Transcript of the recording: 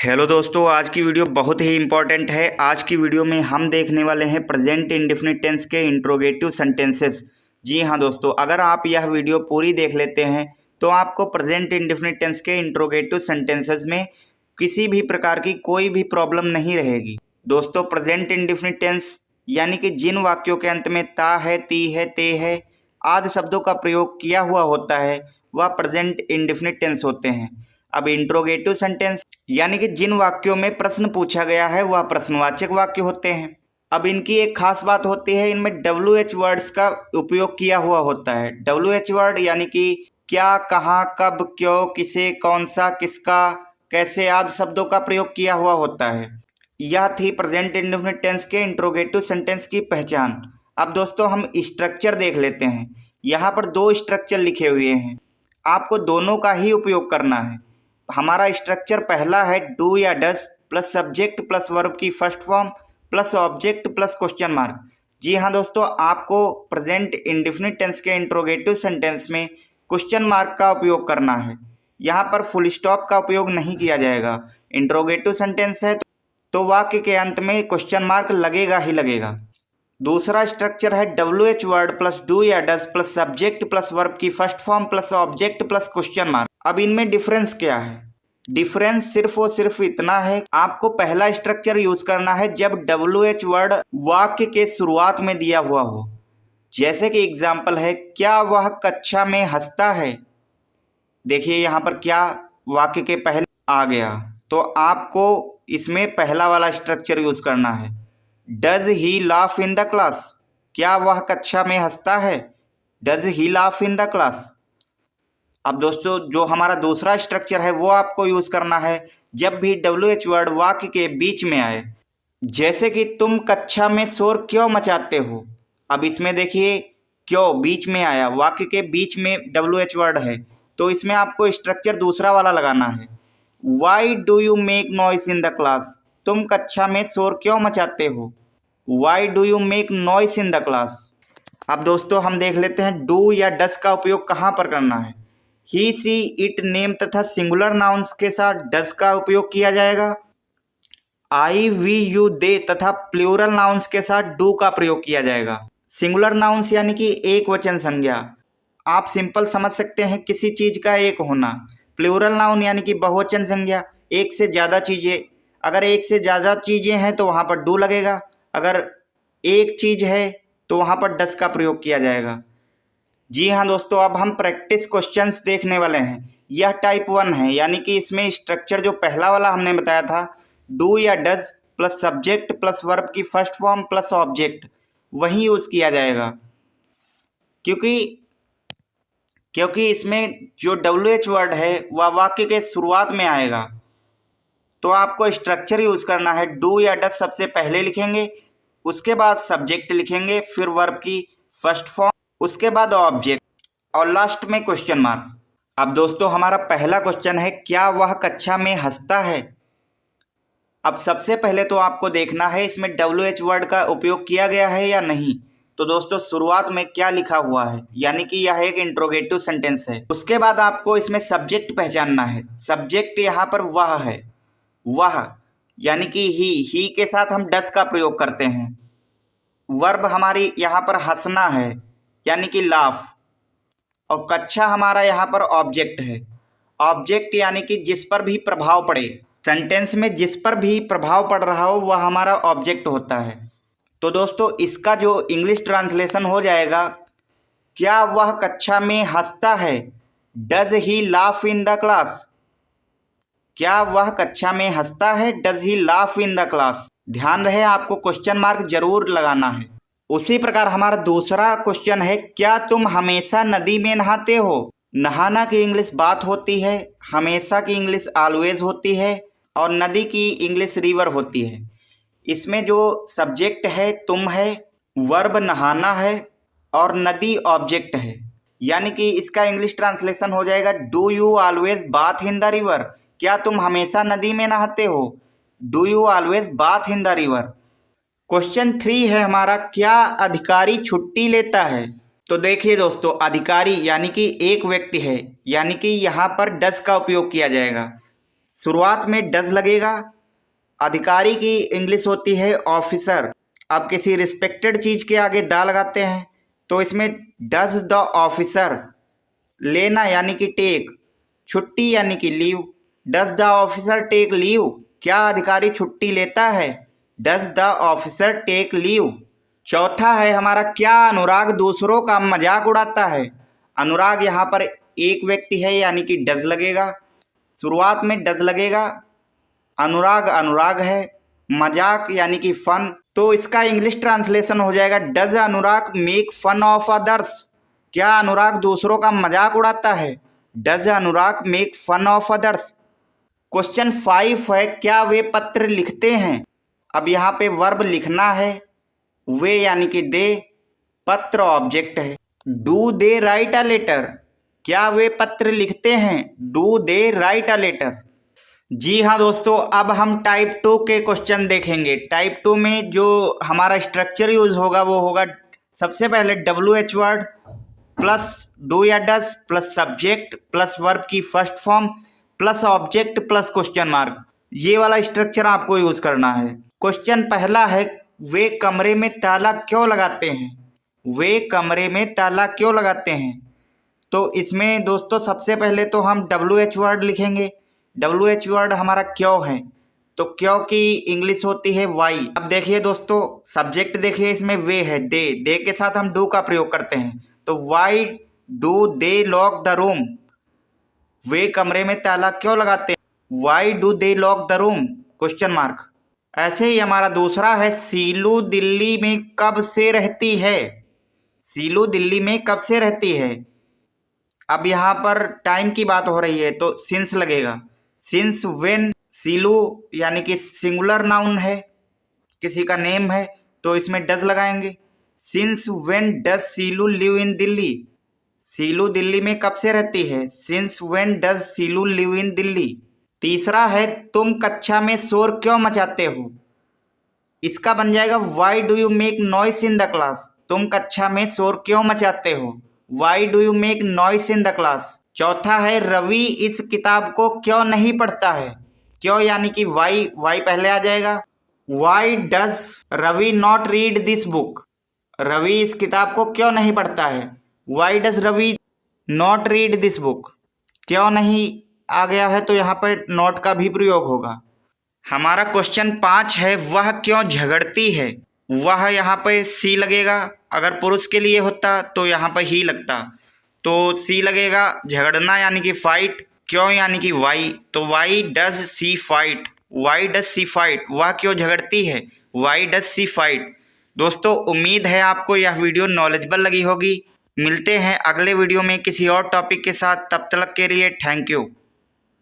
Hello दोस्तों, आज की वीडियो बहुत ही इंपॉर्टेंट है। आज की वीडियो में हम देखने वाले हैं प्रेजेंट इंडेफिनिट टेंस के इंट्रोगेटिव सेंटेंसेस। जी हाँ दोस्तों, अगर आप यह वीडियो पूरी देख लेते हैं तो आपको प्रेजेंट इंडेफिनिट टेंस के इंट्रोगेटिव सेंटेंसेस में किसी भी प्रकार की कोई भी प्रॉब्लम नहीं रहेगी। दोस्तों, प्रेजेंट इंडेफिनिट टेंस यानी कि जिन वाक्यों के अंत में ता है, ती है, ते है आदि शब्दों का प्रयोग किया हुआ होता है वह प्रेजेंट इंडेफिनिट टेंस होते हैं। अब इंट्रोगेटिव सेंटेंस यानी कि जिन वाक्यों में प्रश्न पूछा गया है वह प्रश्नवाचक वाक्य होते हैं। अब इनकी एक खास बात होती है, इनमें WH वर्ड्स का उपयोग किया हुआ होता है। WH वर्ड यानी कि क्या, कहाँ, कब, क्यों, किसे, कौन सा, किसका, कैसे आदि शब्दों का प्रयोग किया हुआ होता है। यह थी प्रेजेंट इंडेफिनिट टेंस के इंट्रोगेटिव सेंटेंस की पहचान। अब दोस्तों हम स्ट्रक्चर देख लेते हैं। यहाँ पर दो स्ट्रक्चर लिखे हुए हैं, आपको दोनों का ही उपयोग करना है। हमारा स्ट्रक्चर पहला है डू या does plus subject plus verb की first form plus object plus question mark. जी हाँ दोस्तों, आपको प्रेजेंट इंडेफिनिट टेंस के इंट्रोगेटिव सेंटेंस में क्वेश्चन मार्क का उपयोग करना है। यहाँ पर फुल स्टॉप का उपयोग नहीं किया जाएगा। इंट्रोगेटिव सेंटेंस है तो वाक्य के अंत में क्वेश्चन मार्क लगेगा ही लगेगा। दूसरा स्ट्रक्चर है WH वर्ड प्लस डू या does plus subject plus verb की first form plus object plus question mark. अब इनमें डिफरेंस क्या है? डिफरेंस सिर्फ और सिर्फ इतना है, आपको पहला स्ट्रक्चर यूज करना है जब WH वर्ड वाक्य के शुरुआत में दिया हुआ हो। जैसे कि एग्जाम्पल है, क्या वह कक्षा में हंसता है। देखिए यहाँ पर क्या वाक्य के पहले आ गया, तो आपको इसमें पहला वाला स्ट्रक्चर यूज करना है। Does he laugh in the class, क्या वह कक्षा में हंसता है। Does he laugh in the class. अब दोस्तों जो हमारा दूसरा स्ट्रक्चर है वो आपको यूज करना है जब भी WH वर्ड वाक्य के बीच में आए। जैसे कि तुम कक्षा में शोर क्यों मचाते हो। अब इसमें देखिए क्यों बीच में आया, वाक्य के बीच में WH वर्ड है, तो इसमें आपको स्ट्रक्चर दूसरा वाला लगाना है। Why do you make noise in the class, तुम कक्षा में शोर क्यों मचाते हो। Why do you make noise in the class. अब दोस्तों हम देख लेते हैं डू या डस का उपयोग कहाँ पर करना है। ही, सी, इट, नेम तथा सिंगुलर नाउन्स के साथ डस का उपयोग किया जाएगा। आई, वी, यू, दे तथा प्लूरल नाउन्स के साथ डू का प्रयोग किया जाएगा। सिंगुलर नाउन्स यानी कि एक वचन संज्ञा, आप सिंपल समझ सकते हैं किसी चीज का एक होना। प्लूरल नाउन यानी कि बहुवचन संज्ञा, एक से ज़्यादा चीज़ें। अगर एक से ज़्यादा चीज़ें हैं तो वहाँ पर डू लगेगा, अगर एक चीज़ है तो वहाँ पर डस का प्रयोग किया जाएगा। जी हाँ दोस्तों, अब हम प्रैक्टिस क्वेश्चंस देखने वाले हैं। यह टाइप 1 है, यानी कि इसमें स्ट्रक्चर जो पहला वाला हमने बताया था डू या does plus subject plus verb की फर्स्ट फॉर्म प्लस ऑब्जेक्ट, वही यूज़ किया जाएगा। क्योंकि इसमें जो WH वर्ड है वह वाक्य के शुरुआत में आएगा, तो आपको स्ट्रक्चर यूज करना है। डू या डज सबसे पहले लिखेंगे, उसके बाद सब्जेक्ट लिखेंगे, फिर वर्ब की फर्स्ट फॉर्म, उसके बाद ऑब्जेक्ट और लास्ट में क्वेश्चन मार्क। अब दोस्तों हमारा पहला क्वेश्चन है, क्या वह कक्षा में हंसता है। अब सबसे पहले तो आपको देखना है इसमें WH वर्ड का उपयोग किया गया है या नहीं। तो दोस्तों शुरुआत में क्या लिखा हुआ है, यानी कि यह एक इंट्रोगेटिव सेंटेंस है। उसके बाद आपको इसमें सब्जेक्ट पहचानना है। सब्जेक्ट यहाँ पर वह है, वह यानी कि ही के साथ हम डस का प्रयोग करते हैं। वर्ब हमारी यहाँ पर हंसना है यानी कि लाफ, और कक्षा हमारा यहाँ पर ऑब्जेक्ट है। ऑब्जेक्ट यानी कि जिस पर भी प्रभाव पड़े, सेंटेंस में जिस पर भी प्रभाव पड़ रहा हो वह हमारा ऑब्जेक्ट होता है। तो दोस्तों इसका जो इंग्लिश ट्रांसलेशन हो जाएगा, क्या वह कक्षा में हंसता है। Does he laugh in the class, क्या वह कक्षा में हंसता है। Does he laugh in the class. ध्यान रहे आपको क्वेश्चन मार्क जरूर लगाना है। उसी प्रकार हमारा दूसरा क्वेश्चन है, क्या तुम हमेशा नदी में नहाते हो। नहाना की इंग्लिश बात होती है, हमेशा की इंग्लिश ऑलवेज होती है, और नदी की इंग्लिश रिवर होती है। इसमें जो सब्जेक्ट है तुम है, वर्ब नहाना है, और नदी ऑब्जेक्ट है। यानी कि इसका इंग्लिश ट्रांसलेशन हो जाएगा, do you always bath in the river, क्या तुम हमेशा नदी में नहाते हो। Do you always bath in the river. Question 3 है हमारा, क्या अधिकारी छुट्टी लेता है। तो देखिए दोस्तों, अधिकारी यानी कि एक व्यक्ति है, यानी कि यहाँ पर डस का उपयोग किया जाएगा। शुरुआत में डज लगेगा। अधिकारी की इंग्लिश होती है ऑफिसर। अब किसी रिस्पेक्टेड चीज़ के आगे दा लगाते हैं तो इसमें डज द ऑफिसर। लेना यानी कि टेक, छुट्टी यानी कि leave. Does the officer take leave, क्या अधिकारी छुट्टी लेता है? Does the officer take leave. चौथा है हमारा, क्या अनुराग दूसरों का मजाक उड़ाता है? अनुराग यहाँ पर एक व्यक्ति है यानी कि डज लगेगा। शुरुआत में डज लगेगा। अनुराग अनुराग है, मजाक यानी कि फन, तो इसका इंग्लिश ट्रांसलेशन हो जाएगा does Anurag make fun of others. क्या अनुराग दूसरों का मजाक उड़ाता है? Does Anurag make fun of others. Question 5 है, क्या वे पत्र लिखते हैं? अब यहाँ पे वर्ब लिखना है, वे यानी कि दे, पत्र ऑब्जेक्ट है। Do they write a letter, क्या वे पत्र लिखते हैं? Do they write a letter. जी हाँ दोस्तों, अब हम टाइप 2 के क्वेश्चन देखेंगे। टाइप 2 में जो हमारा स्ट्रक्चर यूज होगा वो होगा सबसे पहले WH वर्ड प्लस डू या does plus subject plus verb की first form plus object plus question mark. ये वाला स्ट्रक्चर आपको यूज करना है। क्वेश्चन पहला है, वे कमरे में ताला क्यों लगाते हैं? वे कमरे में ताला क्यों लगाते हैं? तो इसमें दोस्तों सबसे पहले तो हम WH वर्ड लिखेंगे। WH वर्ड हमारा क्यों है, तो क्यों की इंग्लिश होती है वाई। अब देखिए दोस्तों, सब्जेक्ट देखिए इसमें वे है, दे के साथ हम डू का प्रयोग करते हैं, तो why do they lock the room. वे कमरे में ताला क्यों लगाते हैं? Why do they lock the room, question mark. ऐसे ही हमारा दूसरा है, सीलू दिल्ली में कब से रहती है? सीलू दिल्ली में कब से रहती है? अब यहाँ पर टाइम की बात हो रही है तो सिंस लगेगा। सिंस व्हेन, सीलू यानी कि सिंगुलर नाउन है, किसी का नेम है, तो इसमें डज लगाएंगे। Since when does Seelu live in Delhi, Seelu Delhi में कब से रहती है? Since when does Seelu live in Delhi. तीसरा है, तुम कक्षा में शोर क्यों मचाते हो? इसका बन जाएगा why do you make noise in the class. तुम कक्षा में शोर क्यों मचाते हो? Why do you make noise in the class. चौथा है, रवि इस किताब को क्यों नहीं पढ़ता है? क्यों यानी कि वाई पहले आ जाएगा। Why does Ravi not read this book, Ravi इस किताब को क्यों नहीं पढ़ता है? Why does Ravi not read this book. क्यों नहीं आ गया है तो यहाँ पर नॉट का भी प्रयोग होगा। हमारा क्वेश्चन 5 है, वह क्यों झगड़ती है? वह यहाँ पे सी लगेगा, अगर पुरुष के लिए होता तो यहाँ पर ही लगता, तो सी लगेगा। झगड़ना यानी कि फाइट, क्यों यानी कि वाई, तो why does she fight, why does she fight, वह क्यों झगड़ती है? Why does she fight. दोस्तों उम्मीद है आपको यह वीडियो नॉलेजेबल लगी होगी। मिलते हैं अगले वीडियो में किसी और टॉपिक के साथ, तब तक के लिए थैंक यू।